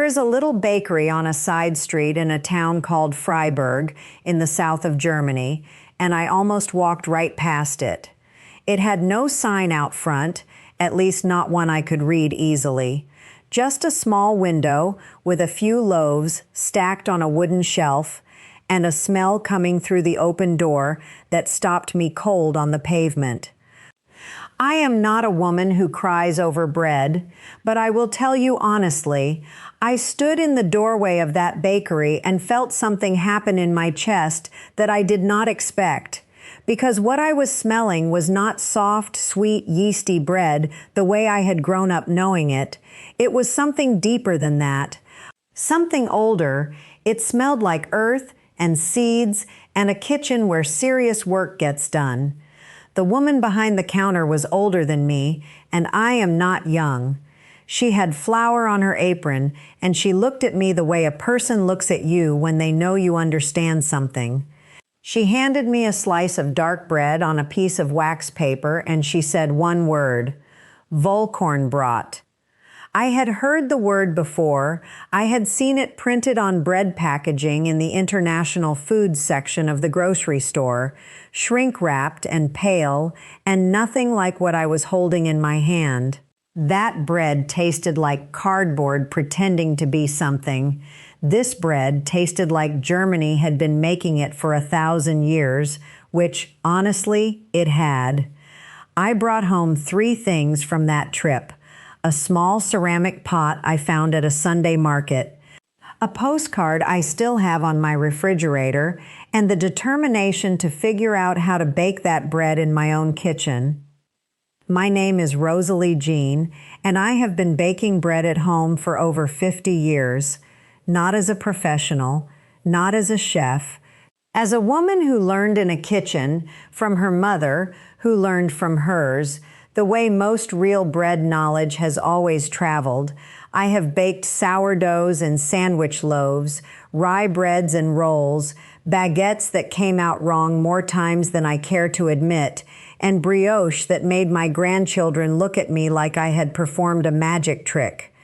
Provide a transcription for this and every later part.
is a little bakery on a side street in a town called Freiburg in the south of Germany, and I almost walked right past it. It had no sign out front, at least not one I could read easily. Just a small window with a few loaves stacked on a wooden shelf, and a smell coming through the open door that stopped me cold on the pavement. I am not a woman who cries over bread, but I will tell you honestly, I stood in the doorway of that bakery and felt something happen in my chest that I did not expect, because what I was smelling was not soft, sweet, yeasty bread the way I had grown up knowing it. It was something deeper than that. Something older. It smelled like earth and seeds and a kitchen where serious work gets done. The woman behind the counter was older than me, and I am not young. She had flour on her apron, and she looked at me the way a person looks at you when they know you understand something. She handed me a slice of dark bread on a piece of wax paper, and she said one word, Vollkornbrot. I had heard the word before. I had seen it printed on bread packaging in the international foods section of the grocery store, shrink-wrapped and pale, and nothing like what I was holding in my hand. That bread tasted like cardboard pretending to be something. This bread tasted like Germany had been making it for 1,000 years, which, honestly, it had. I brought home 3 things from that trip. A small ceramic pot I found at a Sunday market, a postcard I still have on my refrigerator, and the determination to figure out how to bake that bread in my own kitchen. My name is Rosalie Jean, and I have been baking bread at home for over 50 years, not as a professional, not as a chef, as a woman who learned in a kitchen from her mother, who learned from hers. The way most real bread knowledge has always traveled. I have baked sourdoughs and sandwich loaves, rye breads and rolls, baguettes that came out wrong more times than I care to admit, and brioche that made my grandchildren look at me like I had performed a magic trick.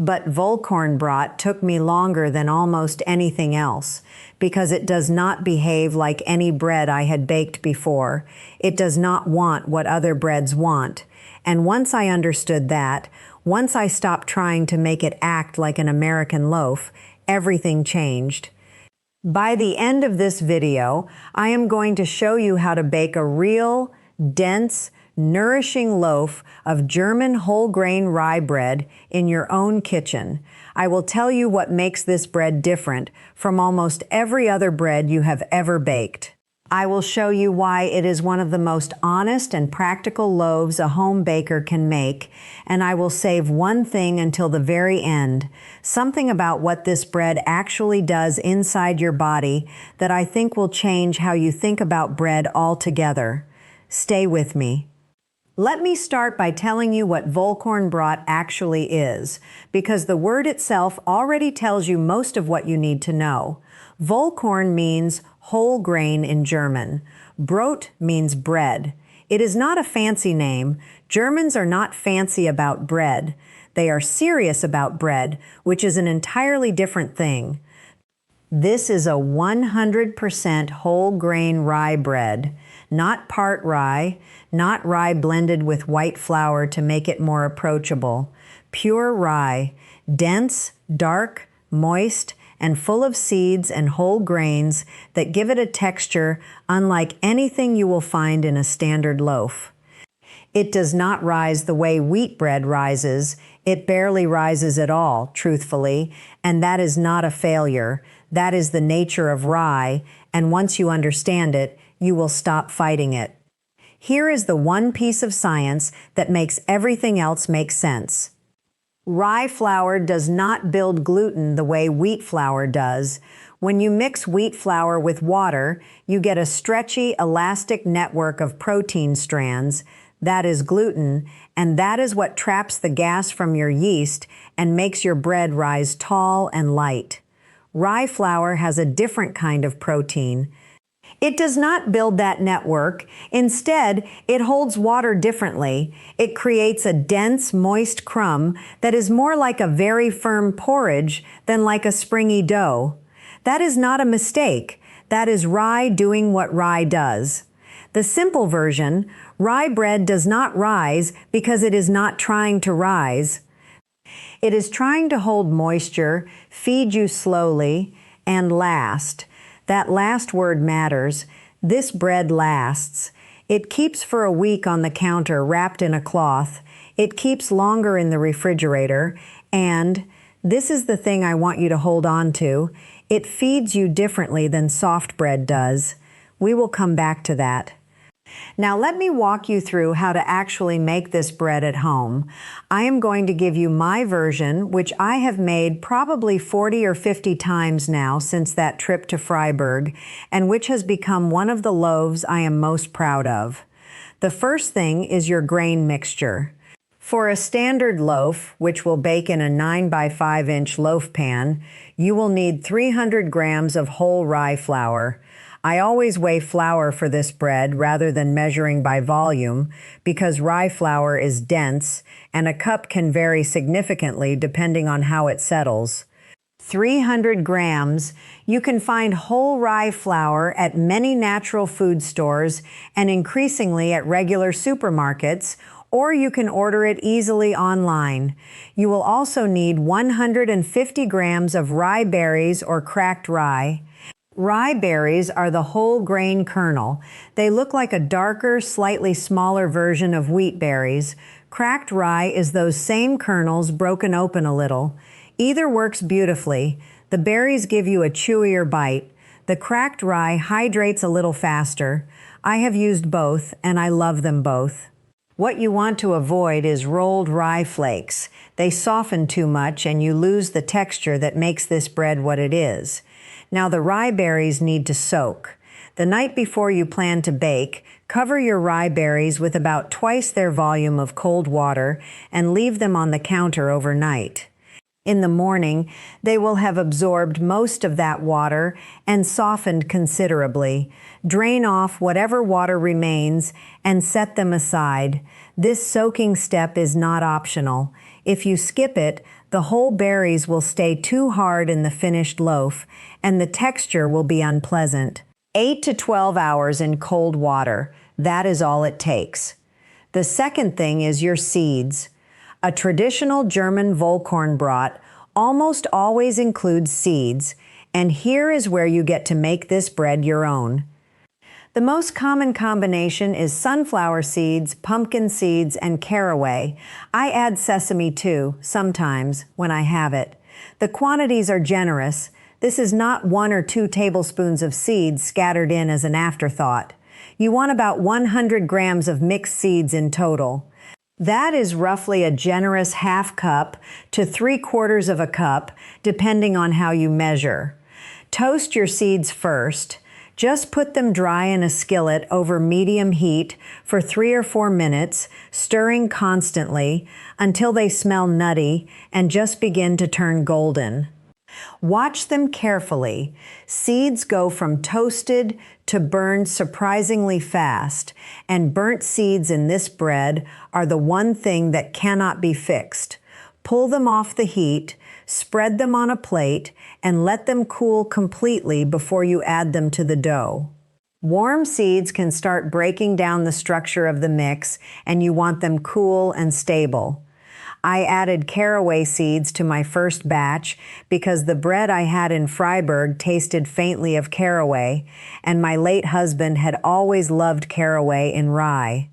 But Vollkornbrot took me longer than almost anything else, because it does not behave like any bread I had baked before. It does not want what other breads want. And once I understood that, once I stopped trying to make it act like an American loaf, everything changed. By the end of this video, I am going to show you how to bake a real, dense, nourishing loaf of German whole grain rye bread in your own kitchen. I will tell you what makes this bread different from almost every other bread you have ever baked. I will show you why it is one of the most honest and practical loaves a home baker can make, and I will save one thing until the very end, something about what this bread actually does inside your body that I think will change how you think about bread altogether. Stay with me. Let me start by telling you what Vollkornbrot actually is, because the word itself already tells you most of what you need to know. Vollkorn means whole grain in German. Brot means bread. It is not a fancy name. Germans are not fancy about bread. They are serious about bread, which is an entirely different thing. This is a 100% whole grain rye bread, not part rye, not rye blended with white flour to make it more approachable. Pure rye, dense, dark, moist, and full of seeds and whole grains that give it a texture unlike anything you will find in a standard loaf. It does not rise the way wheat bread rises. It barely rises at all, truthfully, and that is not a failure. That is the nature of rye, and once you understand it, you will stop fighting it. Here is the one piece of science that makes everything else make sense. Rye flour does not build gluten the way wheat flour does. When you mix wheat flour with water, you get a stretchy, elastic network of protein strands. That is gluten, and that is what traps the gas from your yeast and makes your bread rise tall and light. Rye flour has a different kind of protein. It does not build that network. Instead, it holds water differently. It creates a dense, moist crumb that is more like a very firm porridge than like a springy dough. That is not a mistake. That is rye doing what rye does. The simple version, rye bread does not rise because it is not trying to rise. It is trying to hold moisture, feed you slowly, and last. That last word matters. This bread lasts. It keeps for a week on the counter wrapped in a cloth. It keeps longer in the refrigerator. And, this is the thing I want you to hold on to, it feeds you differently than soft bread does. We will come back to that. Now let me walk you through how to actually make this bread at home. I am going to give you my version, which I have made probably 40 or 50 times now since that trip to Freiburg, and which has become one of the loaves I am most proud of. The first thing is your grain mixture. For a standard loaf, which will bake in a 9 by 5 inch loaf pan, you will need 300 grams of whole rye flour. I always weigh flour for this bread rather than measuring by volume because rye flour is dense and a cup can vary significantly depending on how it settles. 300 grams. You can find whole rye flour at many natural food stores and increasingly at regular supermarkets, or you can order it easily online. You will also need 150 grams of rye berries or cracked rye. Rye berries are the whole grain kernel. They look like a darker, slightly smaller version of wheat berries. Cracked rye is those same kernels broken open a little. Either works beautifully. The berries give you a chewier bite. The cracked rye hydrates a little faster. I have used both, and I love them both. What you want to avoid is rolled rye flakes. They soften too much and you lose the texture that makes this bread what it is. Now the rye berries need to soak. The night before you plan to bake, cover your rye berries with about twice their volume of cold water and leave them on the counter overnight. In the morning, they will have absorbed most of that water and softened considerably. Drain off whatever water remains and set them aside. This soaking step is not optional. If you skip it, the whole berries will stay too hard in the finished loaf, and the texture will be unpleasant. 8 to 12 hours in cold water. That is all it takes. The second thing is your seeds. A traditional German Vollkornbrot almost always includes seeds, and here is where you get to make this bread your own. The most common combination is sunflower seeds, pumpkin seeds, and caraway. I add sesame too, sometimes, when I have it. The quantities are generous. This is not 1 or 2 tablespoons of seeds scattered in as an afterthought. You want about 100 grams of mixed seeds in total. That is roughly a generous ½ cup to 3/4 of a cup, depending on how you measure. Toast your seeds first. Just put them dry in a skillet over medium heat for 3 or 4 minutes, stirring constantly until they smell nutty and just begin to turn golden. Watch them carefully. Seeds go from toasted to burned surprisingly fast, and burnt seeds in this bread are the one thing that cannot be fixed. Pull them off the heat, spread them on a plate, and let them cool completely before you add them to the dough. Warm seeds can start breaking down the structure of the mix, and you want them cool and stable. I added caraway seeds to my first batch because the bread I had in Freiburg tasted faintly of caraway, and my late husband had always loved caraway in rye.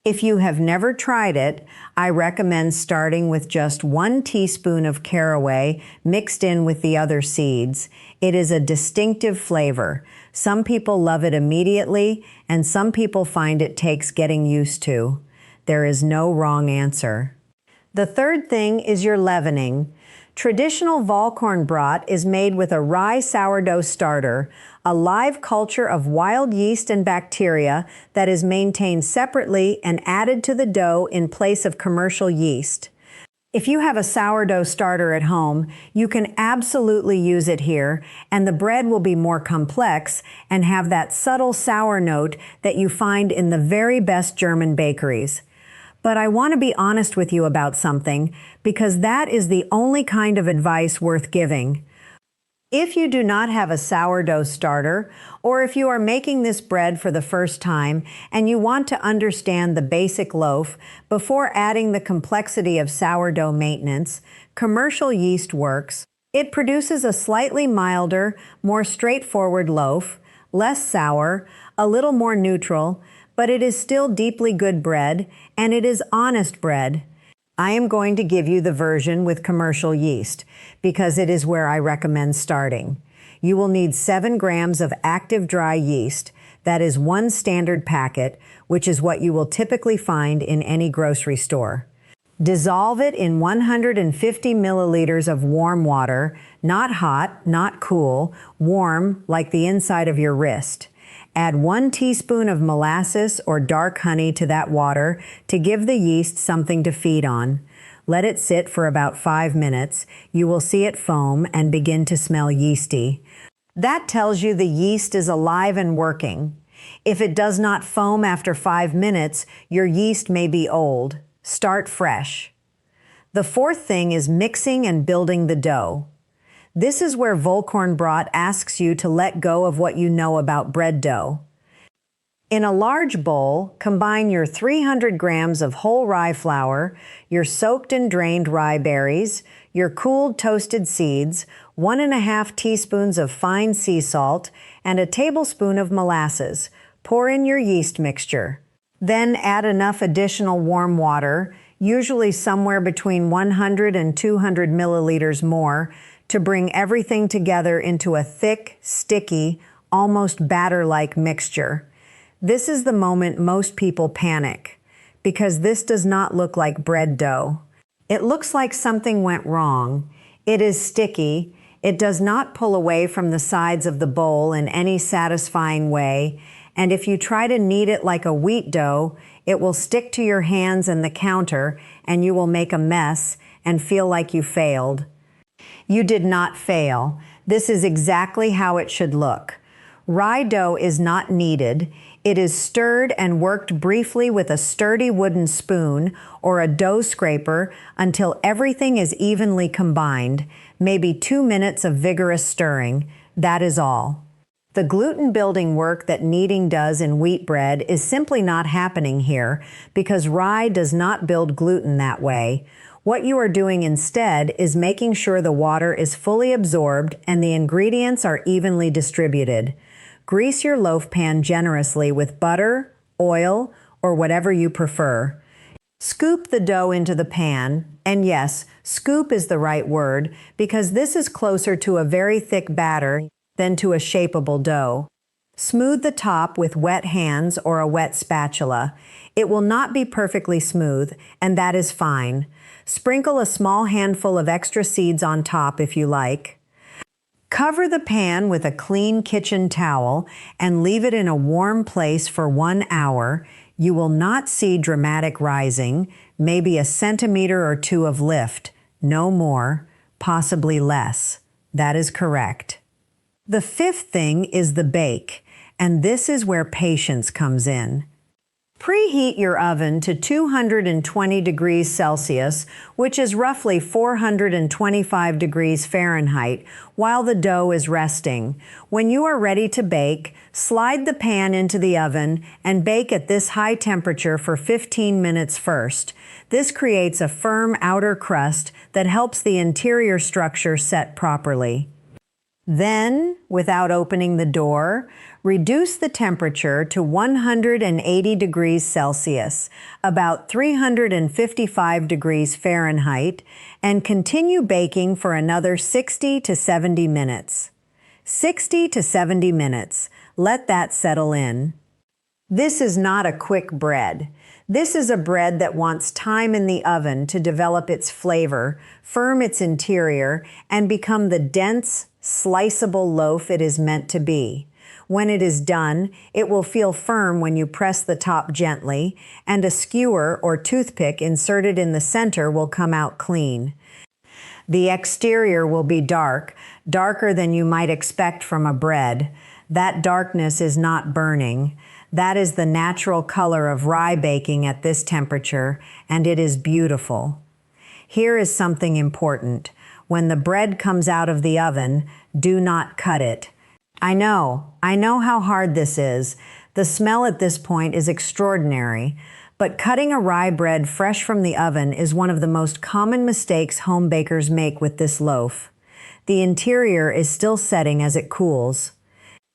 If you have never tried it, I recommend starting with just 1 teaspoon of caraway mixed in with the other seeds. It is a distinctive flavor. Some people love it immediately, and some people find it takes getting used to. There is no wrong answer. The third thing is your leavening. Traditional Vollkornbrot is made with a rye sourdough starter, a live culture of wild yeast and bacteria that is maintained separately and added to the dough in place of commercial yeast. If you have a sourdough starter at home, you can absolutely use it here, and the bread will be more complex and have that subtle sour note that you find in the very best German bakeries. But I want to be honest with you about something, because that is the only kind of advice worth giving. If you do not have a sourdough starter, or if you are making this bread for the first time and you want to understand the basic loaf before adding the complexity of sourdough maintenance, commercial yeast works. It produces a slightly milder, more straightforward loaf, less sour, a little more neutral, but it is still deeply good bread, and it is honest bread. I am going to give you the version with commercial yeast, because it is where I recommend starting. You will need 7 grams of active dry yeast. That is 1 standard packet, which is what you will typically find in any grocery store. Dissolve it in 150 milliliters of warm water, not hot, not cool, warm like the inside of your wrist. Add 1 teaspoon of molasses or dark honey to that water to give the yeast something to feed on. Let it sit for about 5 minutes. You will see it foam and begin to smell yeasty. That tells you the yeast is alive and working. If it does not foam after 5 minutes, your yeast may be old. Start fresh. The 4th thing is mixing and building the dough. This is where Vollkornbrot asks you to let go of what you know about bread dough. In a large bowl, combine your 300 grams of whole rye flour, your soaked and drained rye berries, your cooled toasted seeds, 1½ teaspoons of fine sea salt, and a tablespoon of molasses. Pour in your yeast mixture. Then add enough additional warm water, usually somewhere between 100 and 200 milliliters more, to bring everything together into a thick, sticky, almost batter-like mixture. This is the moment most people panic, because this does not look like bread dough. It looks like something went wrong. It is sticky. It does not pull away from the sides of the bowl in any satisfying way, and if you try to knead it like a wheat dough, it will stick to your hands and the counter, and you will make a mess and feel like you failed. You did not fail. This is exactly how it should look. Rye dough is not kneaded. It is stirred and worked briefly with a sturdy wooden spoon or a dough scraper until everything is evenly combined, maybe 2 minutes of vigorous stirring. That is all. The gluten-building work that kneading does in wheat bread is simply not happening here because rye does not build gluten that way. What you are doing instead is making sure the water is fully absorbed and the ingredients are evenly distributed. Grease your loaf pan generously with butter, oil, or whatever you prefer. Scoop the dough into the pan, and yes, scoop is the right word because this is closer to a very thick batter than to a shapeable dough. Smooth the top with wet hands or a wet spatula. It will not be perfectly smooth, and that is fine. Sprinkle a small handful of extra seeds on top if you like. Cover the pan with a clean kitchen towel and leave it in a warm place for 1 hour. You will not see dramatic rising, maybe a centimeter or 2 of lift, no more, possibly less. That is correct. The 5th thing is the bake, and this is where patience comes in. Preheat your oven to 220 degrees Celsius, which is roughly 425 degrees Fahrenheit, while the dough is resting. When you are ready to bake, slide the pan into the oven and bake at this high temperature for 15 minutes first. This creates a firm outer crust that helps the interior structure set properly. Then, without opening the door, reduce the temperature to 180 degrees Celsius, about 355 degrees Fahrenheit, and continue baking for another 60 to 70 minutes. 60 to 70 minutes. Let that settle in. This is not a quick bread. This is a bread that wants time in the oven to develop its flavor, firm its interior, and become the dense, sliceable loaf it is meant to be. When it is done, it will feel firm when you press the top gently, and a skewer or toothpick inserted in the center will come out clean. The exterior will be dark, darker than you might expect from a bread. That darkness is not burning. That is the natural color of rye baking at this temperature, and it is beautiful. Here is something important. When the bread comes out of the oven, do not cut it. I know how hard this is. The smell at this point is extraordinary, but cutting a rye bread fresh from the oven is one of the most common mistakes home bakers make with this loaf. The interior is still setting as it cools.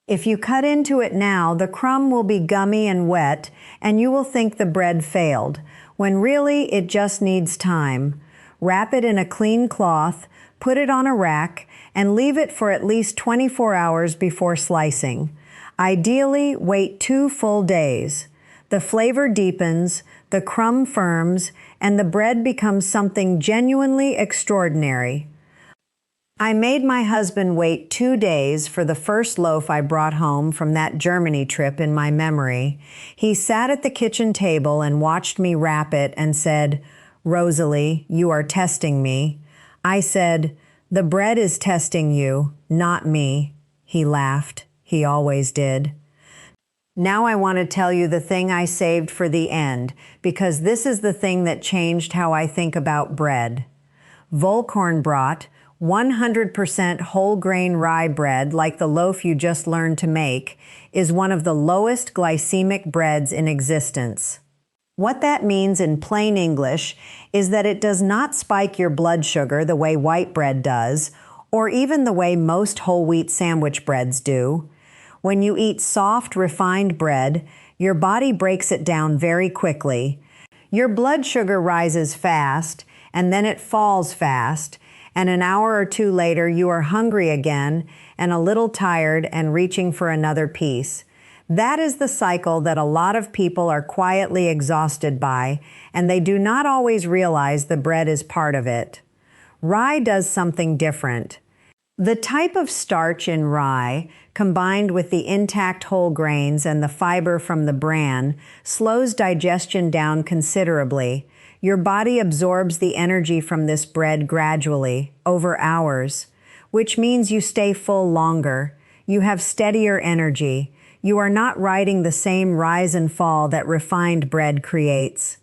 If you cut into it now, the crumb will be gummy and wet, and you will think the bread failed, when really it just needs time. Wrap it in a clean cloth, put it on a rack, and leave it for at least 24 hours before slicing. Ideally, wait 2 full days. The flavor deepens, the crumb firms, and the bread becomes something genuinely extraordinary. I made my husband wait 2 days for the first loaf I brought home from that Germany trip in my memory. He sat at the kitchen table and watched me wrap it and said, "Rosalie, you are testing me." I said, "The bread is testing you, not me." He laughed. He always did. Now I want to tell you the thing I saved for the end, because this is the thing that changed how I think about bread. Vollkornbrot, 100% whole grain rye bread, like the loaf you just learned to make, is one of the lowest glycemic breads in existence. What that means in plain English is that it does not spike your blood sugar the way white bread does, or even the way most whole wheat sandwich breads do. When you eat soft, refined bread, your body breaks it down very quickly. Your blood sugar rises fast, and then it falls fast, and an hour or 2 later you are hungry again and a little tired and reaching for another piece. That is the cycle that a lot of people are quietly exhausted by, and they do not always realize the bread is part of it. Rye does something different. The type of starch in rye, combined with the intact whole grains and the fiber from the bran, slows digestion down considerably. Your body absorbs the energy from this bread gradually, over hours, which means you stay full longer. You have steadier energy. You are not riding the same rise and fall that refined bread creates.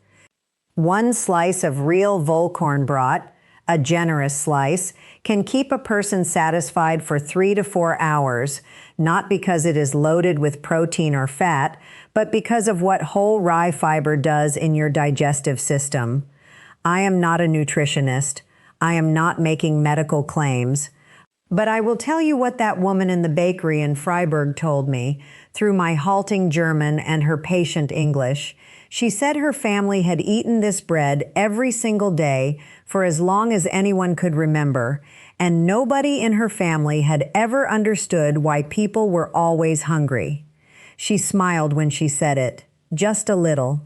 1 slice of real Vollkornbrot, a generous slice, can keep a person satisfied for 3 to 4 hours, not because it is loaded with protein or fat, but because of what whole rye fiber does in your digestive system. I am not a nutritionist. I am not making medical claims. But I will tell you what that woman in the bakery in Freiburg told me through my halting German and her patient English. She said her family had eaten this bread every single day for as long as anyone could remember, and nobody in her family had ever understood why people were always hungry. She smiled when she said it, just a little.